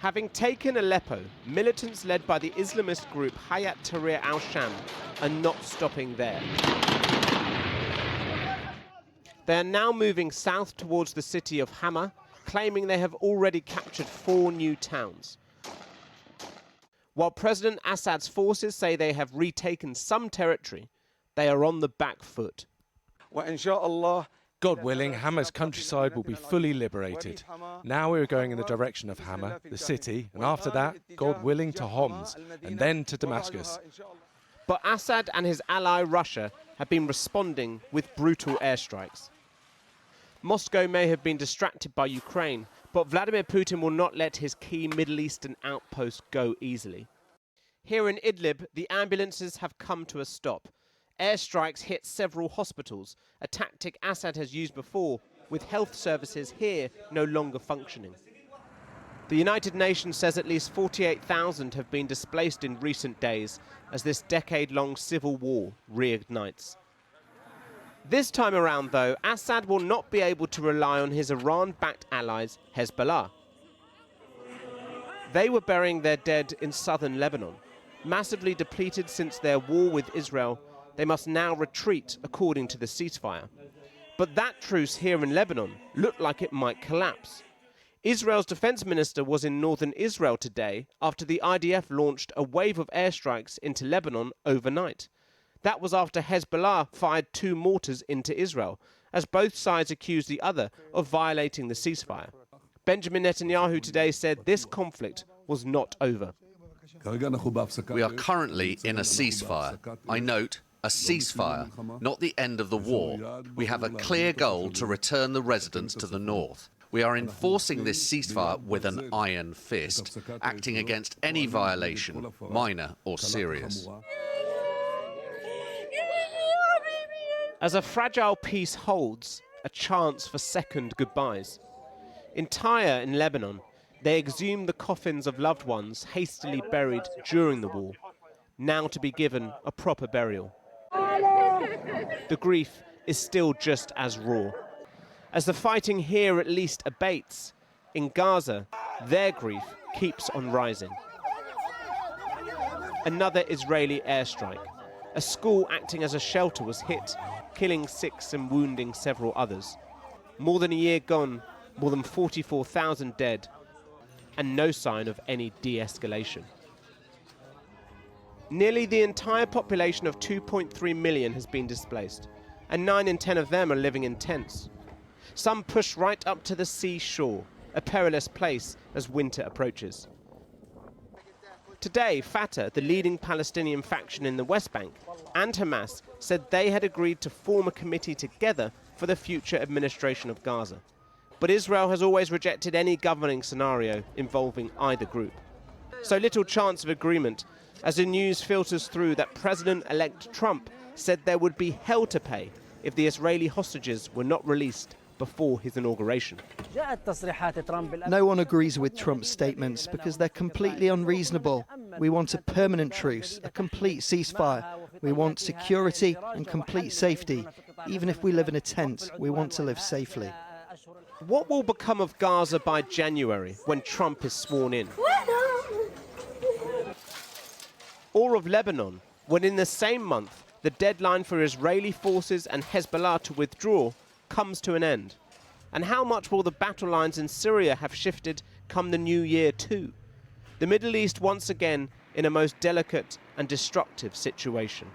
Having taken Aleppo, militants led by the Islamist group Hayat Tahrir al-Sham are not stopping there. They are now moving south towards the city of Hama, claiming they have already captured 4 new towns. While President Assad's forces say they have retaken some territory, they are on the back foot. God willing, Hama's countryside will be fully liberated. Now we are going in the direction of Hama, the city, and after that, God willing, to Homs, and then to Damascus. But Assad and his ally Russia have been responding with brutal airstrikes. Moscow may have been distracted by Ukraine, but Vladimir Putin will not let his key Middle Eastern outpost go easily. Here in Idlib, the ambulances have come to a stop. Airstrikes hit several hospitals, a tactic Assad has used before, with health services here no longer functioning. The United Nations says at least 48,000 have been displaced in recent days as this decade-long civil war reignites. This time around, though, Assad will not be able to rely on his Iran-backed allies, Hezbollah. They were burying their dead in southern Lebanon. Massively depleted since their war with Israel, they must now retreat according to the ceasefire. But that truce here in Lebanon looked like it might collapse. Israel's defense minister was in northern Israel today after the IDF launched a wave of airstrikes into Lebanon overnight. That was after Hezbollah fired 2 mortars into Israel, as both sides accused the other of violating the ceasefire. Benjamin Netanyahu today said this conflict was not over. We are currently in a ceasefire. I note, a ceasefire, not the end of the war. We have a clear goal to return the residents to the north. We are enforcing this ceasefire with an iron fist, acting against any violation, minor or serious. As a fragile peace holds, a chance for second goodbyes. In Tyre in Lebanon, they exhumed the coffins of loved ones hastily buried during the war, now to be given a proper burial. The grief is still just as raw. As the fighting here at least abates, in Gaza, their grief keeps on rising. Another Israeli airstrike. A school acting as a shelter was hit, killing 6 and wounding several others. More than a year gone, more than 44,000 dead, and no sign of any de-escalation. Nearly the entire population of 2.3 million has been displaced, and 9 in 10 of them are living in tents. Some push right up to the seashore, a perilous place as winter approaches. Today, Fatah, the leading Palestinian faction in the West Bank, and Hamas said they had agreed to form a committee together for the future administration of Gaza. But Israel has always rejected any governing scenario involving either group. So little chance of agreement as the news filters through that President-elect Trump said there would be hell to pay if the Israeli hostages were not released before his inauguration. No one agrees with Trump's statements because they're completely unreasonable. We want a permanent truce, a complete ceasefire. We want security and complete safety. Even if we live in a tent, we want to live safely. What will become of Gaza by January when Trump is sworn in? Or of Lebanon, when in the same month the deadline for Israeli forces and Hezbollah to withdraw comes to an end? And how much will the battle lines in Syria have shifted come the new year too? The Middle East once again in a most delicate and destructive situation.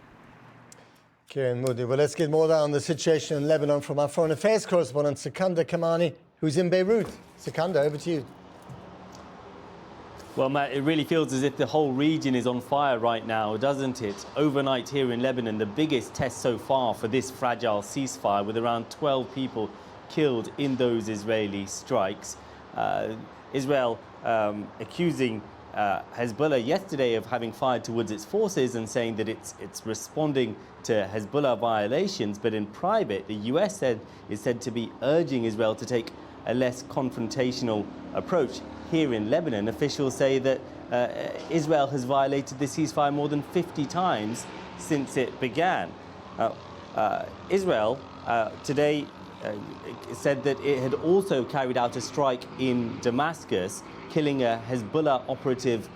Kieran Moody. Well, let's get more down on the situation in Lebanon from our Foreign Affairs correspondent, Sikander Kamani, who's in Beirut. Sikander, over to you. Well, Matt, it really feels as if the whole region is on fire right now, doesn't it? Overnight here in Lebanon, the biggest test so far for this fragile ceasefire, with around 12 people killed in those Israeli strikes. Israel accusing Hezbollah yesterday of having fired towards its forces and saying that it's responding to Hezbollah violations, but in private, the US is said to be urging Israel to take a less confrontational approach. Here in Lebanon, officials say that Israel has violated the ceasefire more than 50 times since it began. Israel today said that it had also carried out a strike in Damascus, killing a Hezbollah operative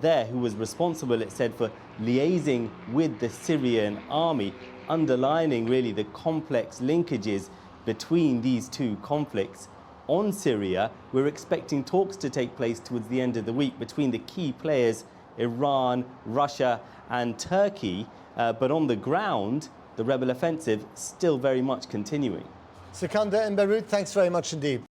there who was responsible, it said, for liaising with the Syrian army, underlining really the complex linkages between these two conflicts. On Syria, we're expecting talks to take place towards the end of the week between the key players, Iran, Russia and Turkey, but on the ground, the rebel offensive still very much continuing. Sikandar in Beirut, thanks very much indeed.